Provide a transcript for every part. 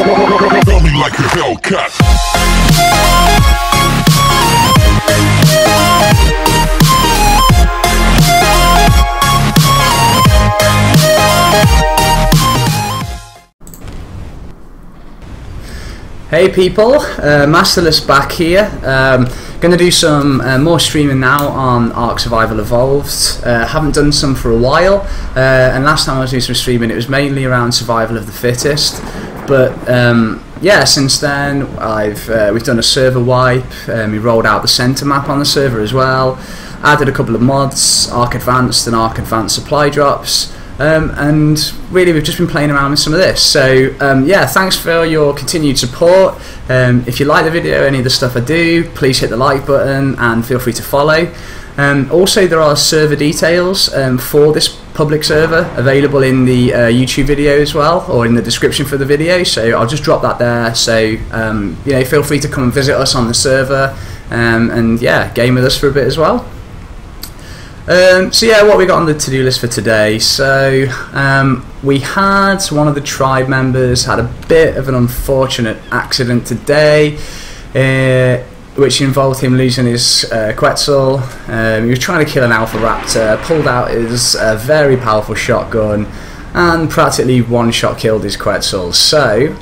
Rub me like a Hellcat. Hey people, Mast3rl3ss back here. Going to do some more streaming now on Ark Survival Evolved. Haven't done some for a while, and last time I was doing some streaming it was mainly around survival of the fittest. But yeah, since then we've done a server wipe, we rolled out the centre map on the server as well, added a couple of mods, Ark Advanced and Ark Advanced supply drops. And really we've just been playing around with some of this, so yeah, thanks for your continued support. If you like the video, any of the stuff I do, please hit the like button and feel free to follow. Also there are server details for this public server available in the YouTube video as well, or in the description for the video, so I'll just drop that there, so you know, feel free to come and visit us on the server, and yeah, game with us for a bit as well. So yeah, what we got on the to-do list for today. So we had one of the tribe members had a bit of an unfortunate accident today, which involved him losing his Quetzal. He was trying to kill an Alpha Raptor, pulled out his very powerful shotgun, and practically one-shot killed his Quetzal. So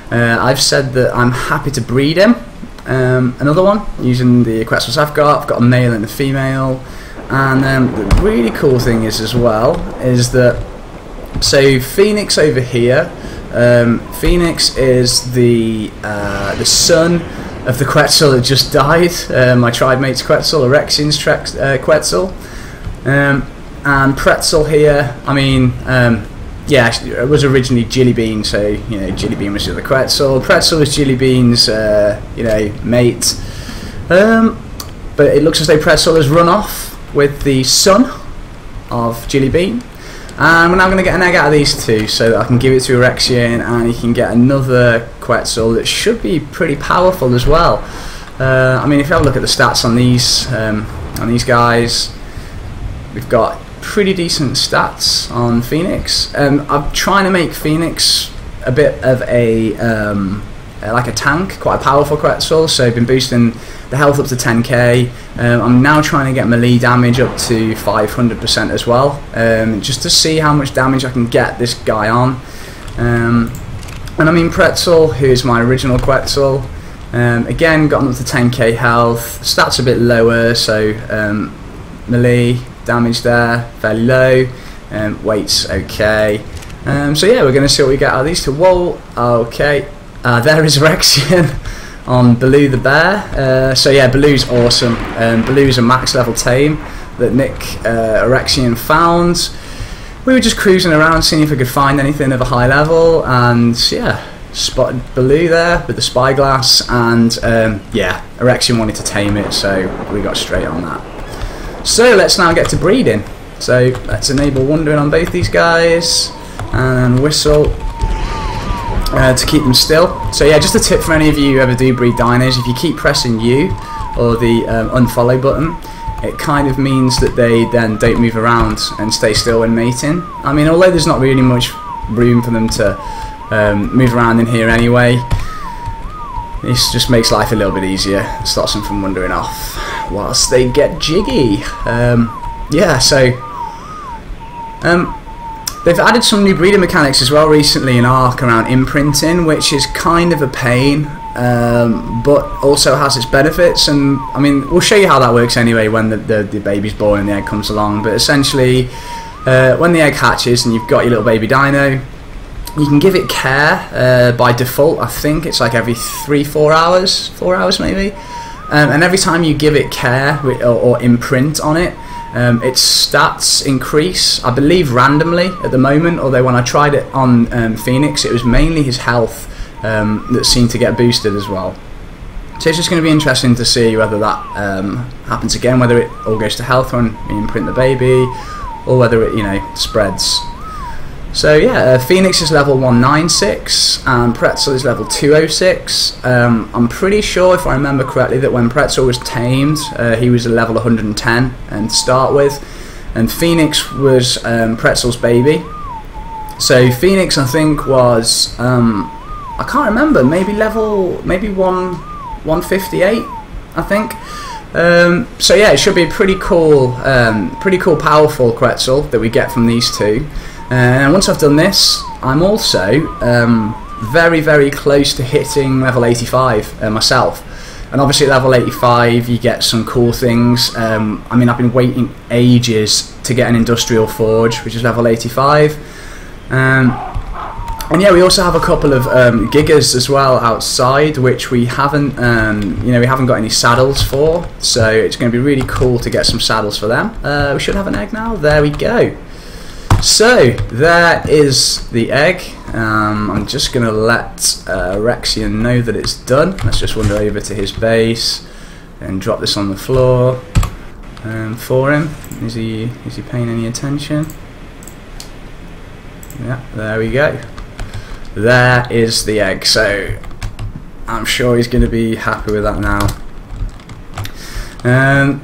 I've said that I'm happy to breed him. Another one using the Quetzals I've got a male and a female. And the really cool thing is as well is that, so Phoenix over here, Phoenix is the son of the Quetzal that just died, my tribe mate's Quetzal, Erexian's Quetzal, and Pretzel here, I mean, yeah, it was originally Jilly Bean, so you know, Jilly Bean was the other Quetzal, Pretzel was Jilly Bean's you know, mate, but it looks as though Pretzel has run off with the son of Jilly Bean, and we're now going to get an egg out of these two so that I can give it to Erexian and he can get another Quetzal that should be pretty powerful as well. I mean, if you have a look at the stats on these guys, we've got pretty decent stats on Phoenix. I'm trying to make Phoenix a bit of a like a tank, quite a powerful Quetzal, so I've been boosting the health up to 10k. I'm now trying to get melee damage up to 500% as well, just to see how much damage I can get this guy on. And I mean, Pretzel, who is my original Quetzal, again got him up to 10k health, stats a bit lower, so melee damage there fairly low, weight's okay. So yeah, we're going to see what we get out of these two. Whoa, okay. There is Erexian on Baloo the bear. So yeah, Baloo's awesome. Baloo's a max level tame that Nick Erexian found. We were just cruising around seeing if we could find anything of a high level, and yeah, spotted Baloo there with the spyglass, and yeah, Erexian wanted to tame it, so we got straight on that. So let's now get to breeding. So let's enable wandering on both these guys and whistle to keep them still. So yeah, just a tip for any of you who ever do breed dinos: if you keep pressing U or the unfollow button, it kind of means that they then don't move around and stay still when mating. I mean, although there's not really much room for them to move around in here anyway, this just makes life a little bit easier, stops them from wandering off whilst they get jiggy. Yeah, so they've added some new breeding mechanics as well recently in Ark around imprinting, which is kind of a pain, but also has its benefits. And I mean, we'll show you how that works anyway when the baby's born and the egg comes along. But essentially, when the egg hatches and you've got your little baby dino, you can give it care by default. I think it's like every 4 hours maybe, and every time you give it care or imprint on it, its stats increase, I believe randomly at the moment, although when I tried it on Phoenix it was mainly his health that seemed to get boosted as well. So it's just going to be interesting to see whether that happens again, whether it all goes to health when you imprint the baby, or whether it, you know, spreads. So yeah, Phoenix is level 196 and Pretzel is level 206. I'm pretty sure, if I remember correctly, that when Pretzel was tamed, he was a level 110 to start with, and Phoenix was Pretzel's baby. So Phoenix, I think, was I can't remember, maybe 158, I think. So yeah, it should be a pretty cool, powerful Quetzal that we get from these two. And once I've done this, I'm also very, very close to hitting level 85 myself. And obviously at level 85 you get some cool things. I mean, I've been waiting ages to get an industrial forge, which is level 85. And yeah, we also have a couple of gigas as well outside, which we haven't, we haven't got any saddles for. So it's going to be really cool to get some saddles for them. We should have an egg now. There we go. So there is the egg. I'm just going to let Rexian know that it's done. Let's just wander over to his base and drop this on the floor for him. Is he paying any attention? Yeah, there we go. There is the egg, so I'm sure he's going to be happy with that now.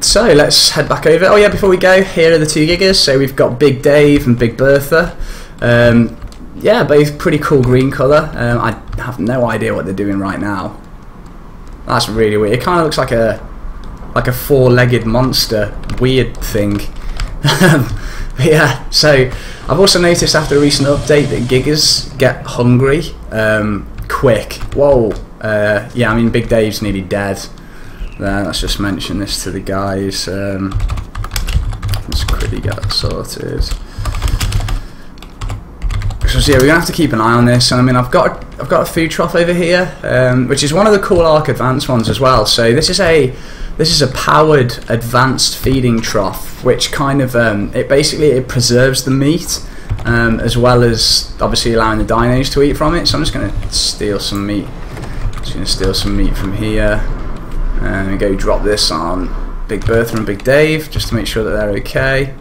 So let's head back over. Oh yeah, before we go, here are the 2 gigas. So we've got Big Dave and Big Bertha. Yeah, both pretty cool green colour. I have no idea what they're doing right now. That's really weird. It kind of looks like a 4-legged monster, weird thing. But yeah, so I've also noticed after a recent update that gigas get hungry quick. Whoa, yeah, I mean Big Dave's nearly dead. There, let's just mention this to the guys. Let's quickly get that sorted. So yeah, we're gonna have to keep an eye on this. And I mean, I've got a food trough over here, which is one of the cool Ark Advanced ones as well. So this is a powered advanced feeding trough, which kind of it preserves the meat, as well as obviously allowing the dinos to eat from it. So I'm just gonna steal some meat. Just gonna steal some meat from here and go drop this on Big Bertha and Big Dave just to make sure that they're okay.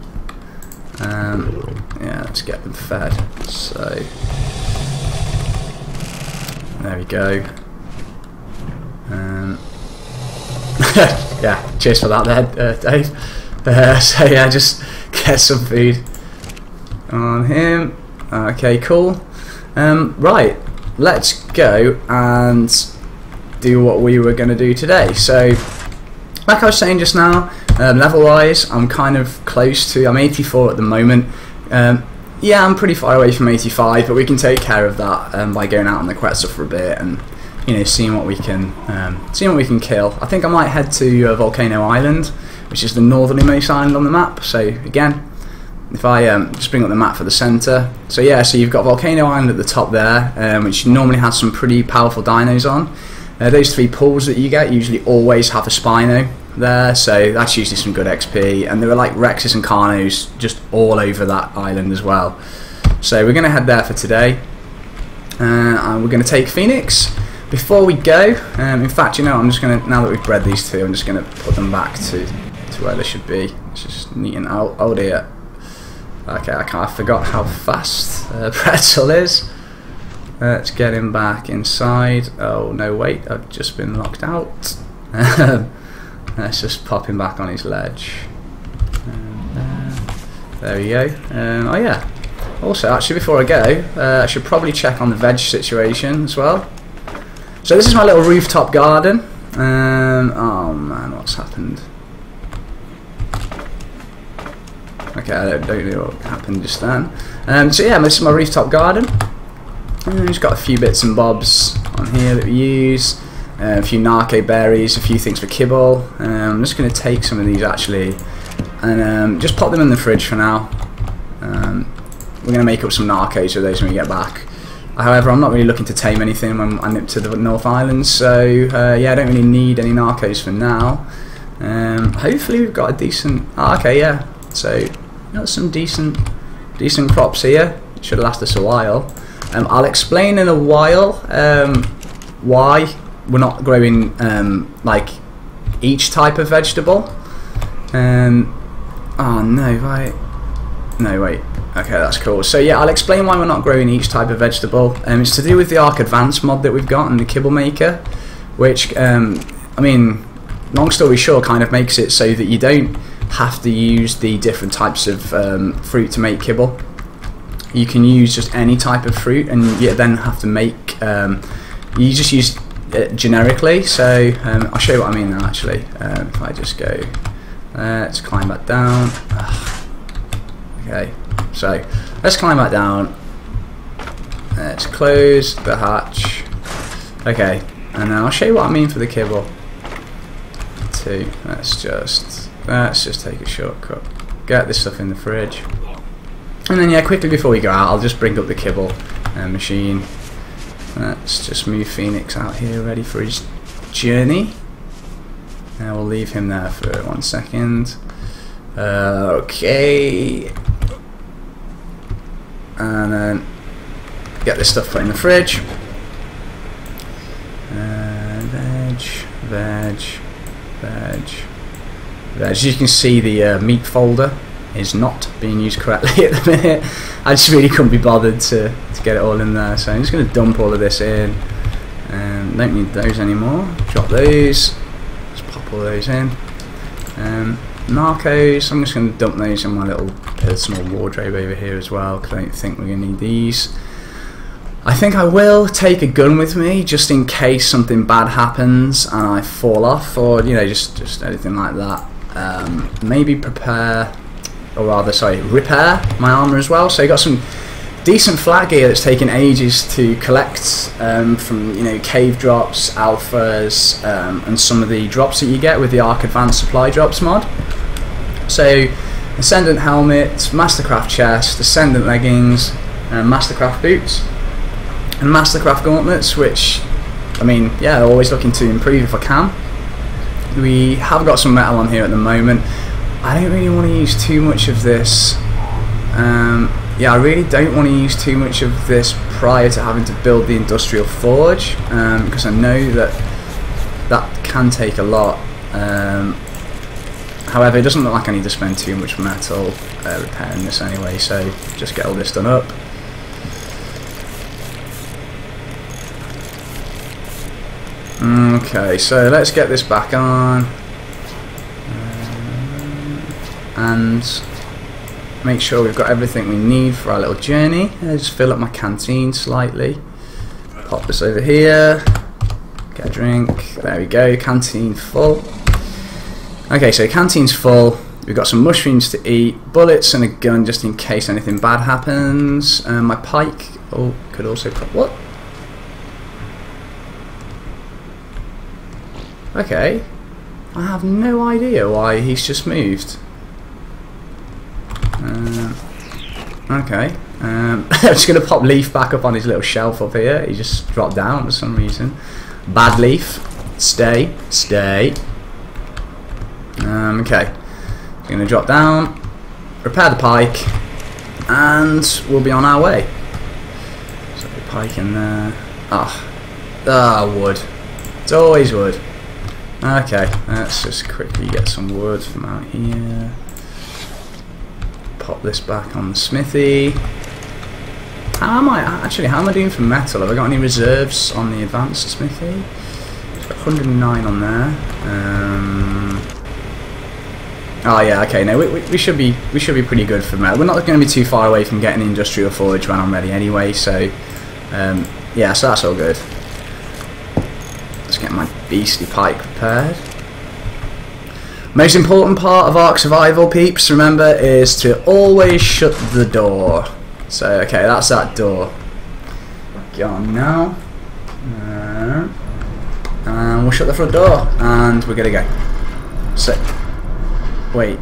Yeah, let's get them fed. So there we go. Yeah, cheers for that there, Dave. So yeah, just get some food on him. Okay, cool. Right, let's go and do what we were going to do today. So, like I was saying just now, level-wise, I'm kind of close to. I'm 84 at the moment. Yeah, I'm pretty far away from 85, but we can take care of that by going out on the Quetzal for a bit and seeing what we can kill. I think I might head to Volcano Island, which is the northernmost island on the map. So again, if I just bring up the map for the centre. So yeah, so you've got Volcano Island at the top there, which normally has some pretty powerful dinos on. Those 3 pools that you get usually always have a Spino there, so that's usually some good XP. And there are like Rexes and Carnos just all over that island as well. So we're going to head there for today, and we're going to take Phoenix. Before we go, in fact, I'm just going to, now that we've bred these 2, I'm just going to put them back to where they should be. It's just neat and oh dear. Okay, I forgot how fast Pretzel is. Let's get him back inside. Oh no, wait, I've just been locked out. Let's just pop him back on his ledge. There we go. Oh yeah. Also, actually, before I go, I should probably check on the veg situation as well. So this is my little rooftop garden. Oh man, what's happened? Okay, I don't know what happened just then. So yeah, this is my rooftop garden. And just got a few bits and bobs on here that we use. A few narco berries, a few things for kibble. I'm just going to take some of these actually and just pop them in the fridge for now. We're going to make up some narcos with those when we get back. However, I'm not really looking to tame anything when I nip to the North Island, so yeah, I don't really need any narcos for now. Hopefully we've got a decent... okay, yeah, so got some decent crops here. It should last us a while. I'll explain in a while why we're not growing like each type of vegetable. Oh no, right? No, wait. Okay, that's cool. So yeah, I'll explain why we're not growing each type of vegetable. It's to do with the Ark Advanced mod that we've got and the kibble maker, which I mean, long story short, kind of makes it so that you don't have to use the different types of fruit to make kibble. you can use just any type of fruit, and you then have to make. You just use it generically. So I'll show you what I mean now. Actually, if I just go, let's climb back down. Okay, so let's climb back down. Let's close the hatch. Okay, and then I'll show you what I mean for the kibble. Let's just take a shortcut. Get this stuff in the fridge, and then yeah, quickly before we go out, I'll just bring up the kibble machine. Let's just move Phoenix out here, ready for his journey. And we'll leave him there for 1 second. Okay, and then get this stuff put in the fridge. Veg. As you can see, the meat folder is not being used correctly at the minute. I just really couldn't be bothered to get it all in there, so I'm just going to dump all of this in. Don't need those anymore. Drop those. Just pop all those in. Narcos, I'm just going to dump those in my little personal wardrobe over here as well, because I don't think we're going to need these. I think I will take a gun with me just in case something bad happens and I fall off, or you know, just anything like that. Maybe repair my armor as well. So you got some decent flat gear that's taken ages to collect from, you know, cave drops, alphas, and some of the drops that you get with the Ark Advanced Supply Drops mod. So Ascendant helmet, Mast3rl3ss chest, Ascendant leggings, and Mast3rl3ss boots. And Mast3rl3ss gauntlets, which, I mean, yeah, always looking to improve if I can. We have got some metal on here at the moment. I don't really want to use too much of this. Yeah, I really don't want to use too much of this prior to having to build the industrial forge, because I know that can take a lot. However, it doesn't look like I need to spend too much metal repairing this anyway, so just get all this done up. Okay, so let's get this back on and make sure we've got everything we need for our little journey. Just fill up my canteen slightly. Pop this over here. Get a drink. There we go. Canteen full. Okay, so canteen's full. We've got some mushrooms to eat, bullets, and a gun just in case anything bad happens. My pike could also put what? Okay, I have no idea why he's just moved. Okay, I'm just going to pop Leaf back up on his little shelf up here. He just dropped down for some reason. Bad Leaf, stay. Okay, going to drop down, repair the pike, and we'll be on our way. So the pike in there. Wood. It's always wood. Okay, let's just quickly get some wood from out here. Pop this back on the smithy. How am I doing for metal? Have I got any reserves on the advanced smithy? It's got 109 on there. Oh yeah, okay. No, we should be pretty good for metal. We're not going to be too far away from getting industrial forge when I'm ready anyway. So yeah, so that's all good. Let's get my beastly pike prepared. Most important part of Ark Survival, peeps, remember, is to always shut the door. So, okay, that's that door. Get on now. And we'll shut the front door, and we're gonna go. So, wait,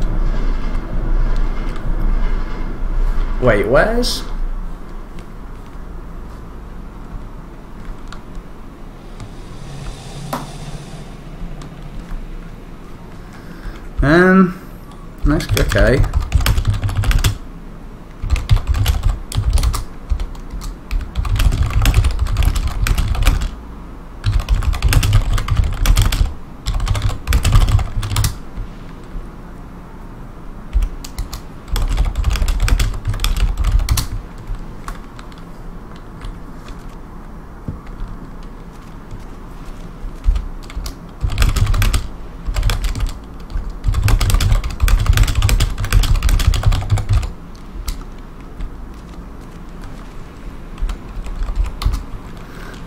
where's? Okay.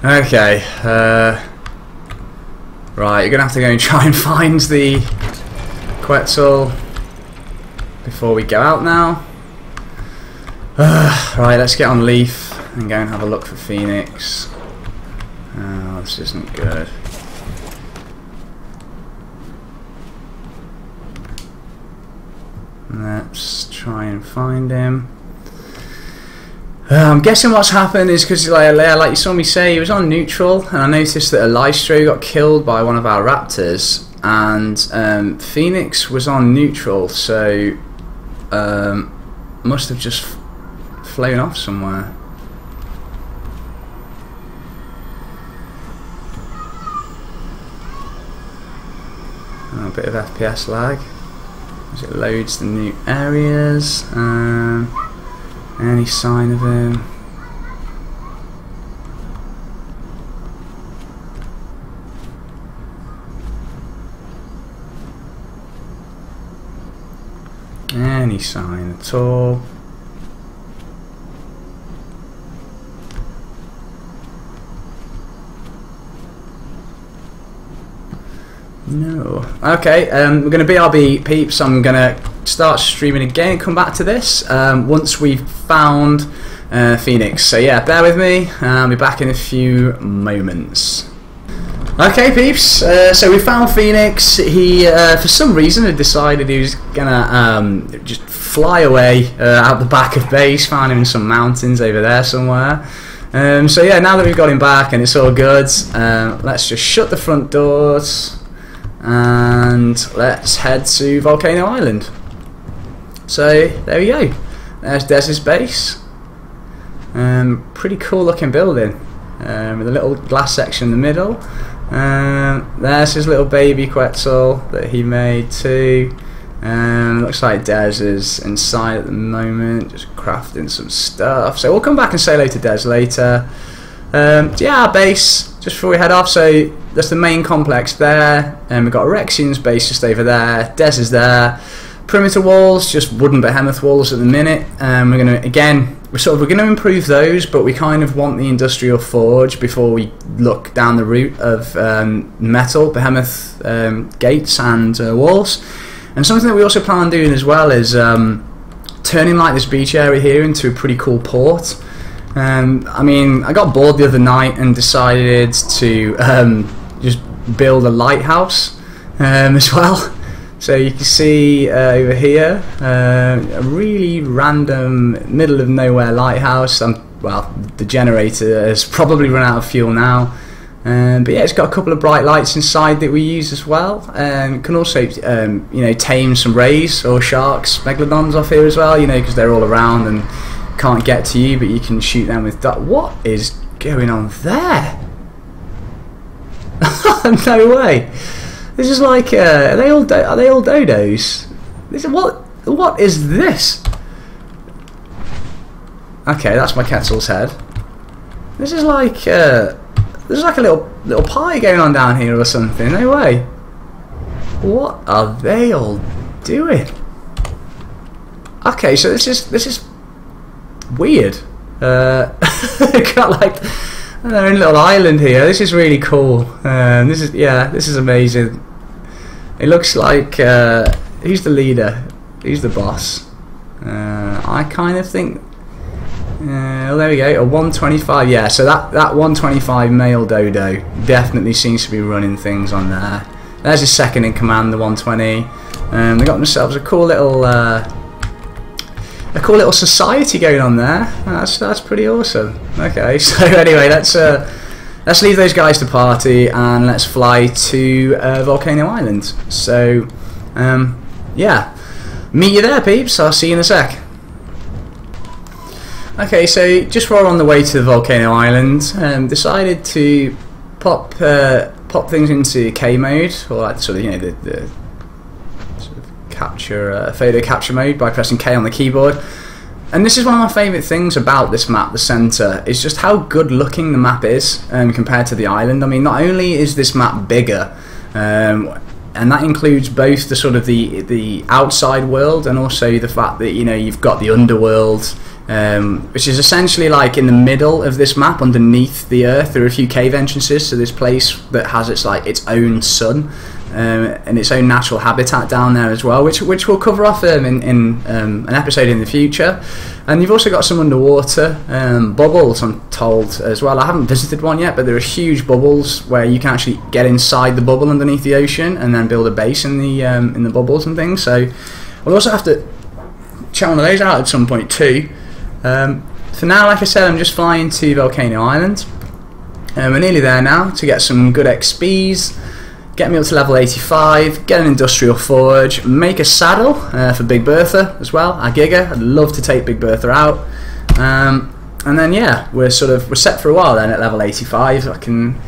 Okay, right, you're gonna have to go and try and find the Quetzal before we go out now. Right, let's get on Leaf and go and have a look for Phoenix. Oh, this isn't good. Let's try and find him. I'm guessing what's happened is because, like you saw me say, he was on neutral, and I noticed that a Mast3rl3ss got killed by one of our raptors, and Phoenix was on neutral, so must have just flown off somewhere. Oh, a bit of FPS lag as it loads the new areas. Any sign of him? Any sign at all? No. Okay, we're going to BRB peeps. I'm going to start streaming again and come back to this once we've found Phoenix. So yeah, bear with me. I'll be back in a few moments. Okay peeps, so we found Phoenix. He for some reason had decided he was gonna just fly away out the back of base. Found him in some mountains over there somewhere. So yeah, now that we've got him back and it's all good, let's just shut the front doors and let's head to Volcano Island. So there we go. There's Dez's base. Pretty cool looking building with a little glass section in the middle. There's his little baby Quetzal that he made too. Looks like Dez is inside at the moment, just crafting some stuff. So we'll come back and say hello to Dez later. Yeah, our base, just before we head off, so that's the main complex there, and we've got Rexian's base just over there. Dez is there. Perimeter walls, just wooden behemoth walls at the minute. We're gonna we're gonna improve those, but we kind of want the industrial forge before we look down the route of metal behemoth gates and walls. And something that we also plan on doing as well is turning like this beach area here into a pretty cool port. I mean, I got bored the other night and decided to just build a lighthouse as well. So you can see over here a really random middle of nowhere lighthouse. Well, the generator has probably run out of fuel now, but yeah, it's got a couple of bright lights inside that we use as well. It can also you know, tame some rays or sharks, megalodons off here as well, you know, because they're all around and can't get to you, but you can shoot them with what is going on there? No way. This is like are they all dodos? This is what is this? Okay, that's my Quetzal's head. This is like a little pie going on down here or something. No way. What are they all doing? Okay, so this is weird. Got like their own little island here. This is really cool. This is amazing. It looks like he's the leader. He's the boss. I kind of think. Well, there we go. A 125. Yeah. So that 125 male dodo definitely seems to be running things on there. There's his second in command, the 120. They got themselves a cool little society going on there. That's pretty awesome. Okay, so anyway, let's leave those guys to party and let's fly to Volcano Island. So yeah, meet you there, peeps. I'll see you in a sec. Okay, so just while we're on the way to the Volcano Island, decided to pop things into K mode, or like sort of, you know, the sort of capture photo capture mode by pressing K on the keyboard. And this is one of my favourite things about this map, the centre, is just how good looking the map is compared to the island. I mean, not only is this map bigger, and that includes both the sort of the outside world and also the fact that, you know, you've got the underworld which is essentially like in the middle of this map underneath the earth. There are a few cave entrances to this place that has its own sun and its own natural habitat down there as well, which we'll cover off in an episode in the future. And you've also got some underwater bubbles, I'm told, as well. I haven't visited one yet, but there are huge bubbles where you can actually get inside the bubble underneath the ocean and then build a base in the bubbles and things. So we'll also have to check one of those out at some point too. For now, like I said, I'm just flying to Volcano Island. We're nearly there now to get some good XPs, get me up to level 85, get an industrial forge, make a saddle for Big Bertha as well, our Giga. I'd love to take Big Bertha out. And then yeah, we're set for a while then at level 85. I can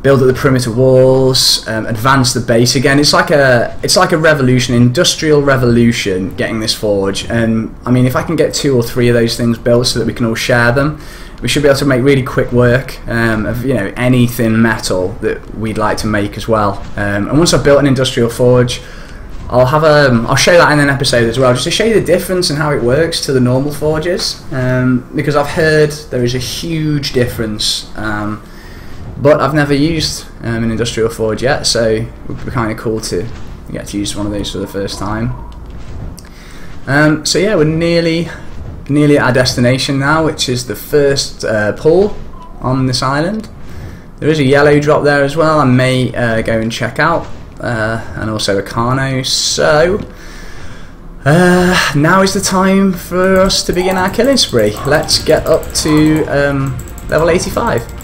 build up the perimeter walls, advance the base again. It's like a revolution, industrial revolution, getting this forge. And I mean, if I can get 2 or 3 of those things built so that we can all share them, we should be able to make really quick work of any thin metal that we'd like to make as well. And once I've built an industrial forge, I'll show that in an episode as well, just to show you the difference and how it works to the normal forges. Because I've heard there is a huge difference. But I've never used an industrial forge yet, so it would be kind of cool to get to use one of those for the first time. So yeah, we're nearly at our destination now, which is the first pool on this island. There is a yellow drop there as well. I may go and check out, and also a Carno. So now is the time for us to begin our killing spree. Let's get up to level 85.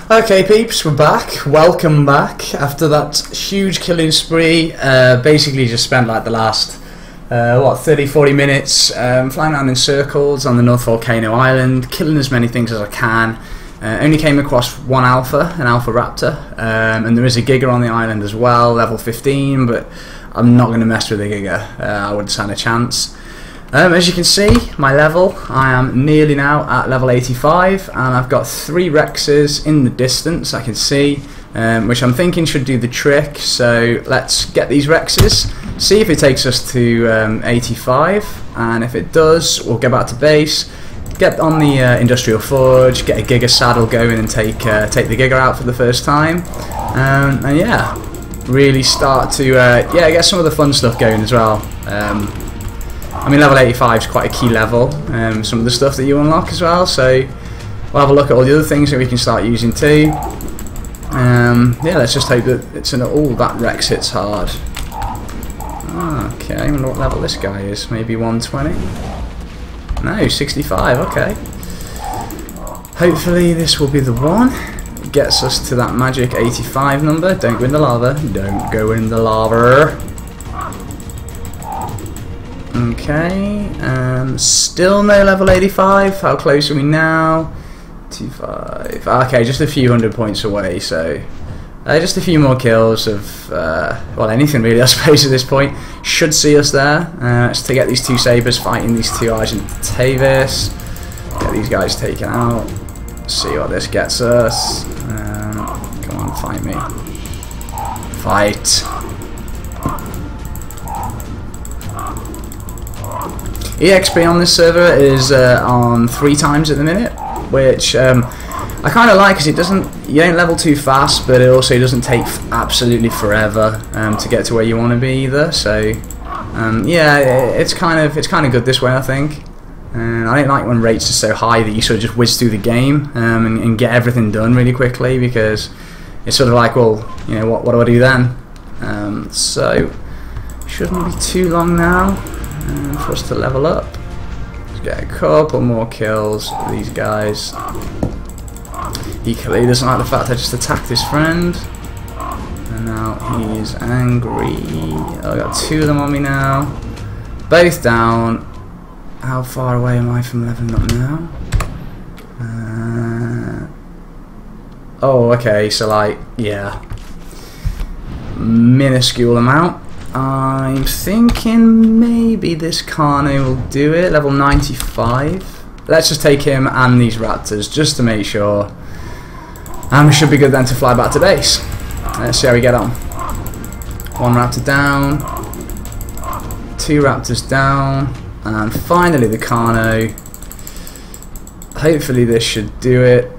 Okay peeps, we're back. Welcome back after that huge killing spree. Basically just spent like the last 30-40 minutes flying around in circles on the North Volcano Island, killing as many things as I can. Only came across one alpha, an alpha raptor, and there is a giga on the island as well, level 15, but I'm not going to mess with the giga. I wouldn't stand a chance. As you can see, my level, I am nearly now at level 85, and I've got 3 Rexes in the distance I can see, which I'm thinking should do the trick. So let's get these Rexes, see if it takes us to 85, and if it does, we'll go back to base, get on the Industrial Forge, get a Giga saddle going and take the Giga out for the first time, and yeah, really start to get some of the fun stuff going as well. I mean, level 85 is quite a key level, some of the stuff that you unlock as well, so we'll have a look at all the other things that we can start using too. Yeah, let's just hope that it's an that Rex hits hard. Okay, I wonder what level this guy is, maybe 120? No, 65, okay. Hopefully this will be the one. It gets us to that magic 85 number. Don't go in the lava, don't go in the lava. Okay, still no level 85. How close are we now? 25. Okay, just a few hundred points away. So, just a few more kills of well, anything really, I suppose at this point. Should see us there. It's to get these 2 sabers fighting these 2 Argent Tavis. Get these guys taken out. See what this gets us. Come on, fight me. Fight. EXP on this server is on 3 times at the minute, which I kind of like because you don't level too fast, but it also doesn't take absolutely forever to get to where you want to be either. So yeah, it's kind of good this way, I think. And I don't like when rates are so high that you sort of just whiz through the game and get everything done really quickly, because it's sort of like, well, you know, what do I do then? So shouldn't be too long now for us to level up. Let's get a couple more kills with these guys. He clearly doesn't like the fact I just attacked his friend, and now he's angry. Oh, I got 2 of them on me now, both down. How far away am I from leveling up now? Oh, okay, so like, yeah, minuscule amount. I'm thinking maybe this Carno will do it, level 95. Let's just take him and these Raptors just to make sure. And we should be good then to fly back to base. Let's see how we get on. 1 Raptor down, 2 Raptors down, and finally the Carno. Hopefully this should do it.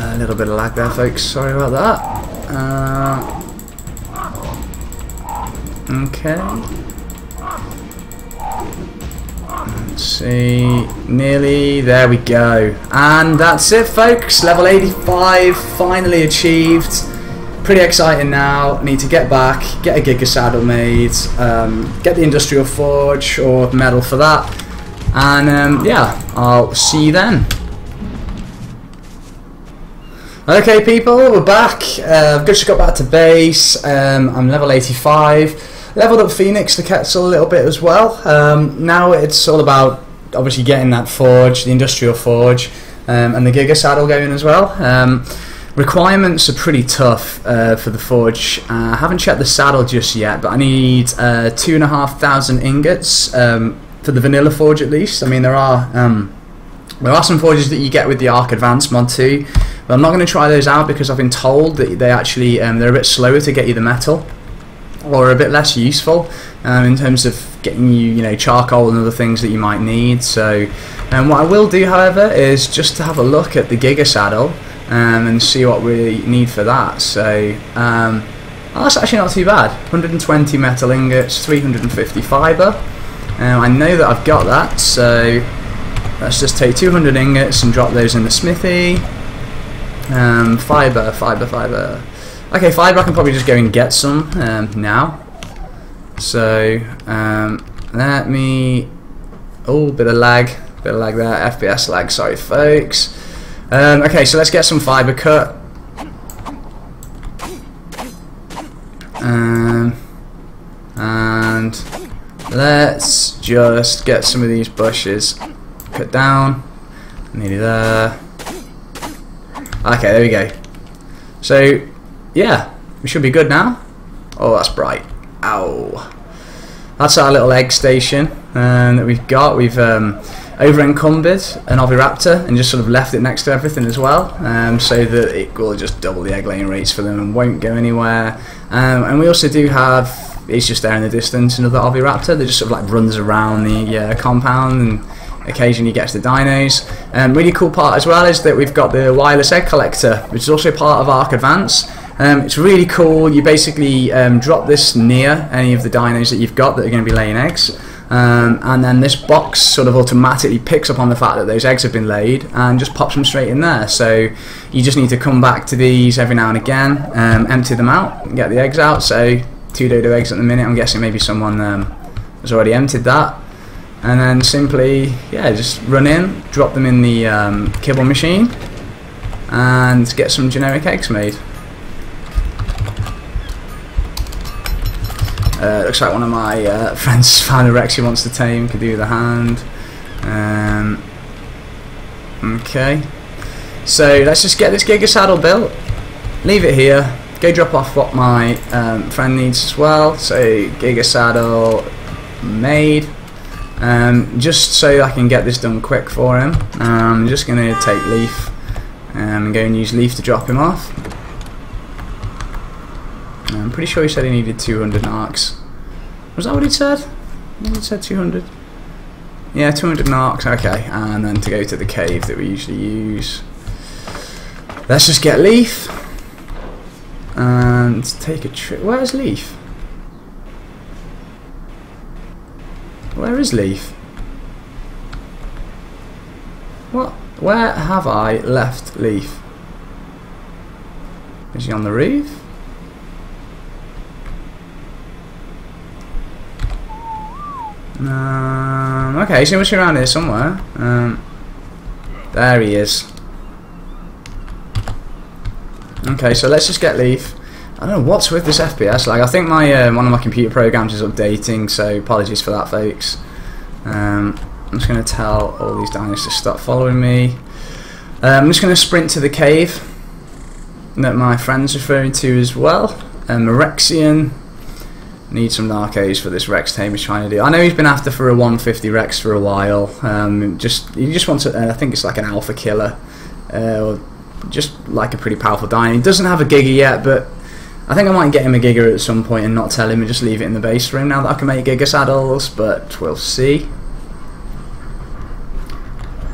A little bit of lag there, folks, sorry about that. Okay, let's see, nearly, there we go, and that's it, folks. Level 85 finally achieved. Pretty exciting now. Need to get back, get a Giga saddle made, get the Industrial Forge or metal for that, and yeah, I'll see you then. Okay people, we're back. I've just got back to base. I'm level 85. Leveled up Phoenix the Quetzal a little bit as well. Now it's all about obviously getting that forge, the Industrial Forge, and the Giga saddle going as well. Requirements are pretty tough for the forge. I haven't checked the saddle just yet, but I need 2,500 ingots for the vanilla forge at least. I mean, there are some forges that you get with the Ark Advanced mod too, but I'm not going to try those out because I've been told that they actually they're a bit slower to get you the metal, or a bit less useful in terms of getting you, charcoal and other things that you might need. So what I will do, however, is just to have a look at the Giga saddle and see what we need for that. So that's actually not too bad. 120 metal ingots, 350 fibre. I know that I've got that, so let's just take 200 ingots and drop those in the smithy. Fibre. Okay, fibre I can probably just go and get some now. So let me... oh, bit of lag. Bit of lag there, FPS lag, sorry folks. Okay, so let's get some fibre cut. And let's just get some of these bushes cut down. Nearly there. Okay, there we go. So, yeah, we should be good now. Oh, that's bright. Ow. That's our little egg station that we've got. We've over-encumbered an oviraptor and just sort of left it next to everything as well, so that it will just double the egg laying rates for them and won't go anywhere. And we also do have, it's just there in the distance, another oviraptor that just sort of like runs around the compound and occasionally gets the dinos. Really cool part as well is that we've got the wireless egg collector, which is also part of Ark Advance. It's really cool. You basically drop this near any of the dinos that you've got that are going to be laying eggs, and then this box sort of automatically picks up on the fact that those eggs have been laid and just pops them straight in there. So you just need to come back to these every now and again, empty them out and get the eggs out. So 2 dodo eggs at the minute. I'm guessing maybe someone has already emptied that, and then simply, yeah, just run in, drop them in the kibble machine and get some generic eggs made. Looks like one of my friends found a Rex he wants to tame, could do the hand. Okay, so let's just get this Giga saddle built, leave it here, go drop off what my friend needs as well. So Giga saddle made, just so I can get this done quick for him. I'm just going to take Leaf and go and use Leaf to drop him off. I'm pretty sure he said he needed 200 narcs. Was that what he said? He said 200. Yeah, 200 narcs. Okay, and then to go to the cave that we usually use. Let's just get Leaf and take a trip. Where's Leaf? Where is Leaf? What? Where have I left Leaf? Is he on the roof? Okay, so he must be around here somewhere. There he is. Okay, so let's just get Leaf. I don't know what's with this FPS. Like, I think my one of my computer programs is updating, so apologies for that, folks. I'm just going to tell all these dinos to stop following me. I'm just going to sprint to the cave that my friend's referring to as well. Rexian. Need some narcos for this Rex tame he's trying to do. I know he's been after for a 150 Rex for a while. He just wants I think it's like an alpha killer, or just like a pretty powerful dino. He doesn't have a Giga yet, but I think I might get him a Giga at some point and not tell him and just leave it in the base for him now that I can make Giga saddles, but we'll see.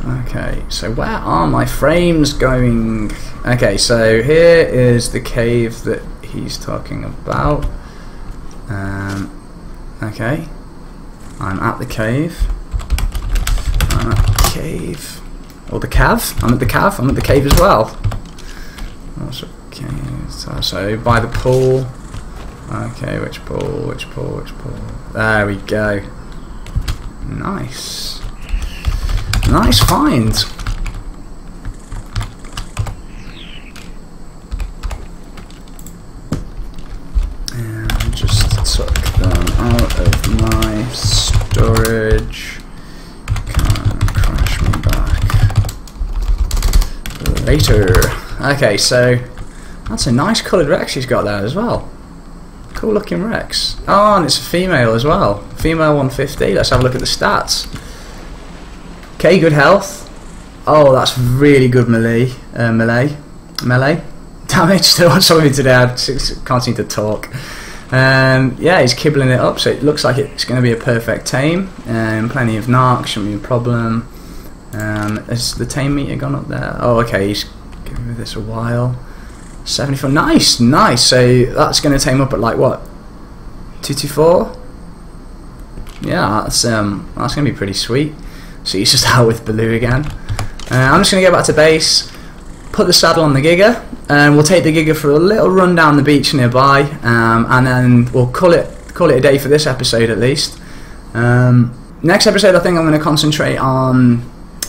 Okay, so where are my frames going? Okay, so here is the cave that he's talking about. Okay, I'm at the cave. I'm at the cave. Or the cav? I'm at the cav. I'm at the cave as well. Okay, so by the pool. Okay, which pool? Which pool? Which pool? There we go. Nice. Nice find. Took them out of my storage. Can crash me back later. Okay, so that's a nice coloured Rex he's got there as well. Cool looking Rex. Oh, and it's a female as well. Female 150. Let's have a look at the stats. Okay, good health. Oh, that's really good melee. Melee damage. Still what's something today. I can't seem to talk. Yeah, he's kibbling it up, so it looks like it's going to be a perfect tame. Plenty of narcs, shouldn't be a problem. Has the tame meter gone up there? Oh, okay, he's giving this a while. 74, nice, nice. So that's going to tame up at like what? 224? Yeah, that's going to be pretty sweet. So he's just out with Baloo again. I'm just going to go back to base, put the saddle on the Giga, and we'll take the Giga for a little run down the beach nearby, and then we'll call it a day for this episode at least. Next episode I think I'm going to concentrate on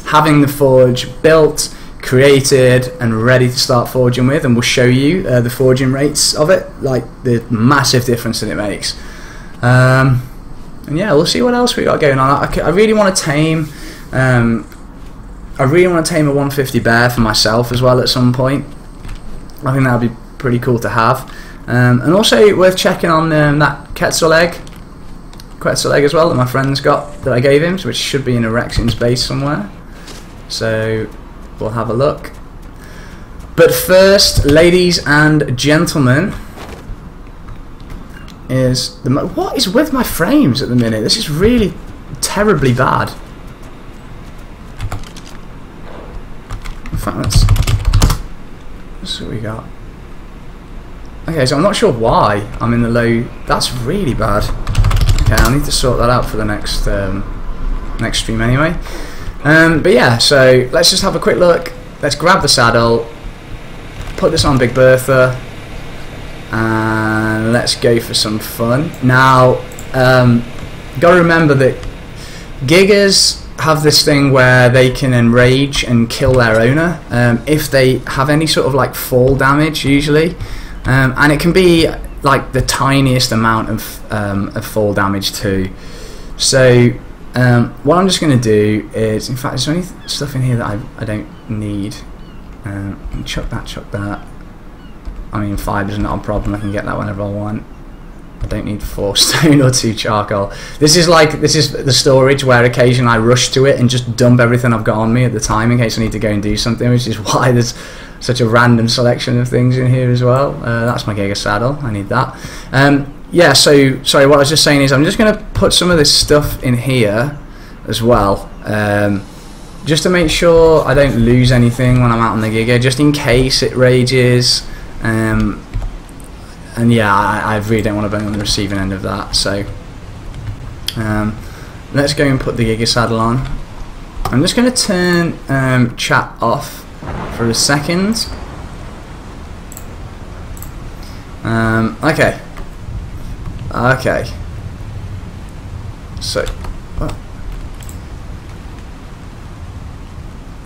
having the forge built, created and ready to start forging with, and we'll show you the forging rates of it, like the massive difference that it makes. And yeah, we'll see what else we got going on. I really want to tame a 150 bear for myself as well at some point. I think that would be pretty cool to have. And also worth checking on that Quetzal egg as well that my friend's got, that I gave him, which should be in a Rexion's base somewhere. So we'll have a look. But first, ladies and gentlemen, is what is with my frames at the minute? This is really terribly bad. In fact, let's see what we got. Okay, so I'm not sure why I'm in the low. That's really bad. Okay, I'll need to sort that out for the next next stream anyway. But yeah, so let's just have a quick look. Let's grab the saddle, put this on Big Bertha, and let's go for some fun. Now, got to remember that Gigas have this thing where they can enrage and kill their owner if they have any sort of like fall damage usually, and it can be like the tiniest amount of fall damage too. So what I'm just going to do is, in fact, is there any stuff in here that I don't need? Chuck that. I mean, fiber's not a problem. I can get that whenever I want. I don't need 4 stone or 2 charcoal. This is the storage where occasionally I rush to it and just dump everything I've got on me at the time in case I need to go and do something, which is why there's such a random selection of things in here as well. That's my Giga saddle. I need that. Yeah, so sorry, what I was just saying is I'm just going to put some of this stuff in here as well, just to make sure I don't lose anything when I'm out on the Giga, just in case it rages. And yeah, I really don't want to be on the receiving end of that. So let's go and put the Giga saddle on. I'm just going to turn chat off for a second. Okay. So,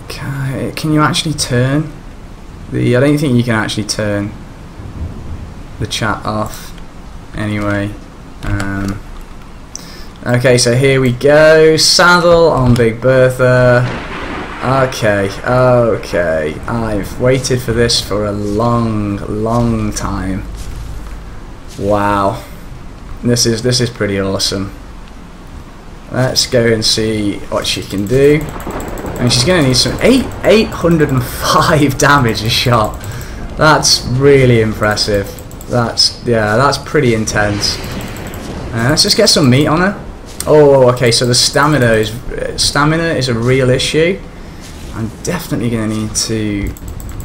okay, can you actually turn the? I don't think you can actually turn the chat off. Anyway, okay, so here we go. Saddle on Big Bertha. Okay, I've waited for this for a long time. Wow, this is pretty awesome. Let's go and see what she can do. I mean, she's going to need some 805 damage a shot. That's really impressive. That's pretty intense. Let's just get some meat on her. Oh, okay. So the stamina is a real issue. I'm definitely going to need to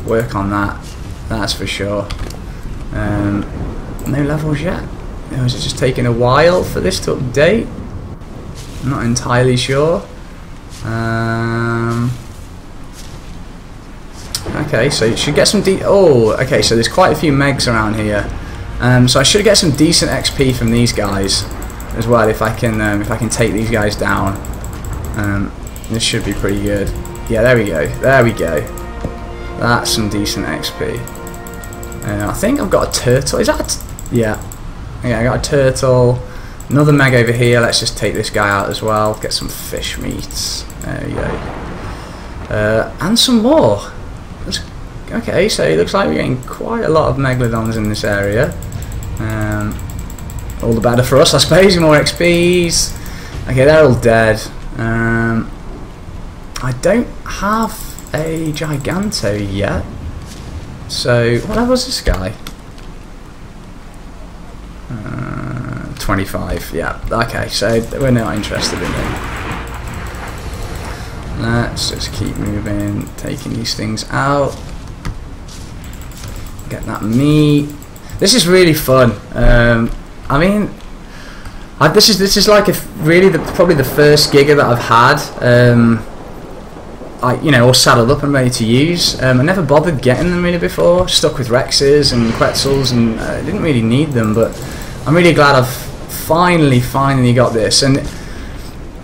work on that. That's for sure. No levels yet. Is it just taking a while for this to update? I'm not entirely sure. Okay, so you should get some okay, so there's quite a few megs around here. So I should get some decent XP from these guys as well if I can take these guys down. This should be pretty good. Yeah, there we go. That's some decent XP. I think I've got a turtle. Is that yeah, I got a turtle. Another meg over here. Let's just take this guy out as well. Get some fish meats. There we go. And some more. Okay, so it looks like we're getting quite a lot of megalodons in this area. All the better for us, I suppose. More XPs. Okay, they're all dead. I don't have a Giganto yet. So, what level was this guy? 25, yeah. Okay, so we're not interested in him. Let's just keep moving, taking these things out. Get that meat. This is really fun. I mean, this is like probably the first Giga that I've had. All saddled up and ready to use. I never bothered getting them really before. Stuck with Rexes and Quetzals, and I didn't really need them. But I'm really glad I've finally got this. And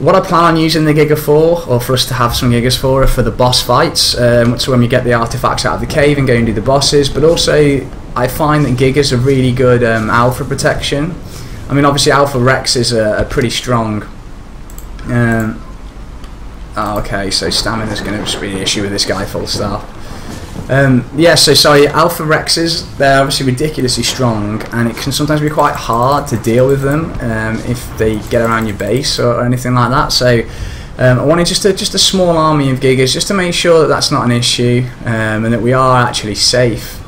what I plan on using the Giga for, or for us to have some Gigas for, are for the boss fights. So when we get the artifacts out of the cave and go and do the bosses. But also, I find that Gigas are really good alpha protection. I mean, obviously Alpha Rexes are pretty strong. Okay, so stamina's going to be an issue with this guy, full stop. Yeah, so sorry, Alpha Rexes, they're obviously ridiculously strong, and it can sometimes be quite hard to deal with them if they get around your base or anything like that. So I wanted just a small army of Gigas, just to make sure that that's not an issue, and that we are actually safe.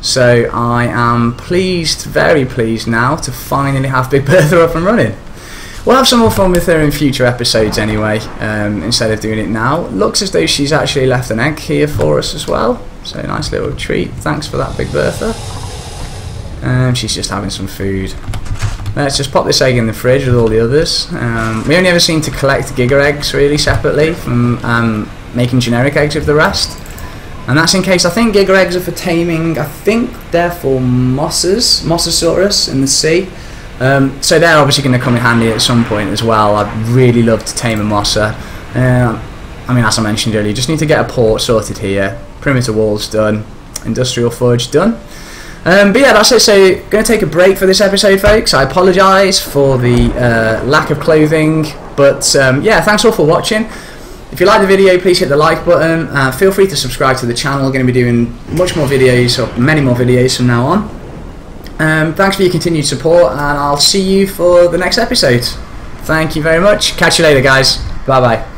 So I am pleased, very pleased now, to finally have Big Bertha up and running. We'll have some more fun with her in future episodes anyway, instead of doing it now. Looks as though she's actually left an egg here for us as well. So nice little treat. Thanks for that, Big Bertha. She's just having some food. Let's just pop this egg in the fridge with all the others. We only ever seem to collect Giga eggs really separately from making generic eggs of the rest. And that's in case, I think Giga eggs are for taming, I think they're for mosses, Mast3rl3ss in the sea. So they're obviously going to come in handy at some point as well. I'd really love to tame a Mossa. I mean, as I mentioned earlier, you just need to get a port sorted here. Perimeter walls done. Industrial forge done. But yeah, that's it. So, going to take a break for this episode, folks. I apologise for the lack of clothing. But yeah, thanks all for watching. If you like the video, please hit the like button. Feel free to subscribe to the channel. We're going to be doing much more videos, or many more videos from now on. Thanks for your continued support, and I'll see you for the next episode. Thank you very much. Catch you later, guys. Bye bye.